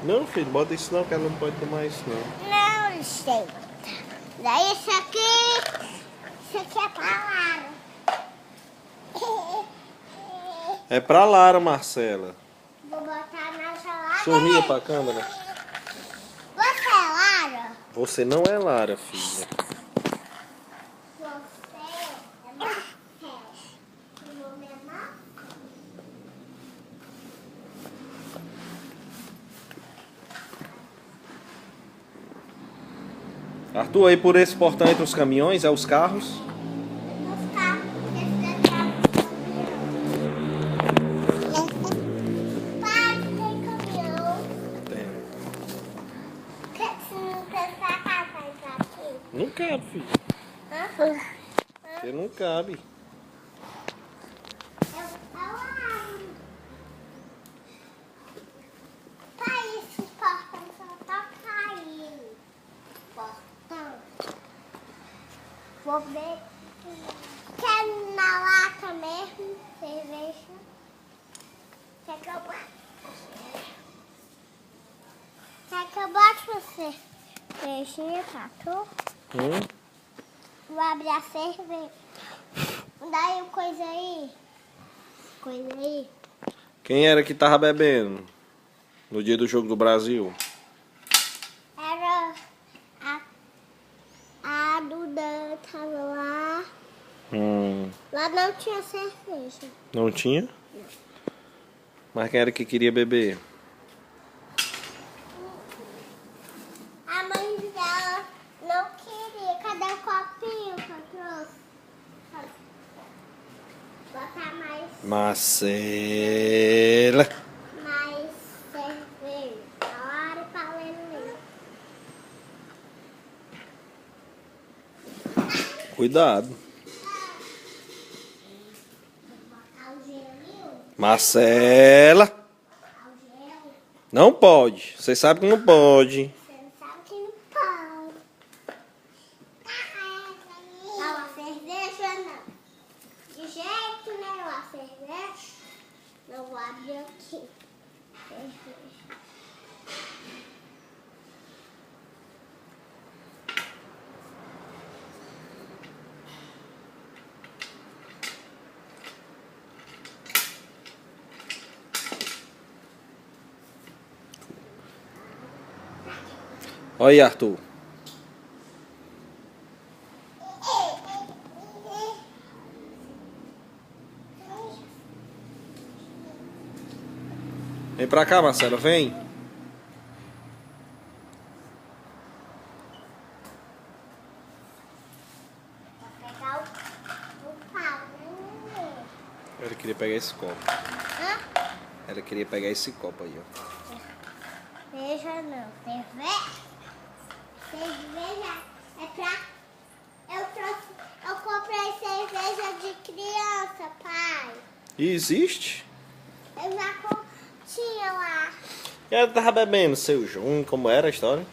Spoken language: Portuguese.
Não, filho, bota isso não, que ela não pode tomar isso não. Não sei. Daí isso aqui é pra Lara. É pra Lara, Marcela. Vou botar na geladeira. Sorria pra câmera. Você é Lara? Você não é Lara, filha. Você é Marcelo. O nome é Marcelo. Arthur, aí por esse portão entre os caminhões, é os carros? Os carros. Esse daqui é pai, tem caminhão. Tem. Quer que você não prestar casa entrar aqui? Não cabe, filho. Hã? Você não cabe. Eu abro. Pai, esse portão só tá caindo. Portão. Vou ver. Quer na lata mesmo? Cerveja? Quer que eu bote? Quer que eu bote você? Cervejinha, tá? Vou abrir a cerveja. Dá aí coisa aí. Coisa aí. Quem era que tava bebendo no dia do jogo do Brasil? Era a Duda tava lá. Lá não tinha cerveja. Não tinha? Mas quem era que queria beber? A mãe dela não queria. Cadê o copinho que eu trouxe? Botar mais Marcela. cerveja. A hora pra ler. Cuidado. Botar o gelinho. Marcela. Botar o gelo. Não pode. Você sabe que não pode. Você não sabe que não pode. Não, a cerveja não. De jeito nenhum, a cerveja. Não vou abrir aqui. Cerveja. Olha aí, Arthur. Vem pra cá, Marcela, vem. Vou pegar o pau, né? Ela queria pegar esse copo. Hã? Ela queria pegar esse copo aí, ó. Cerveja não. Cerveja é pra... Eu comprei cerveja de criança, pai. E existe? Eu já tinha lá. E ela tava bebendo seu junho, como era a história?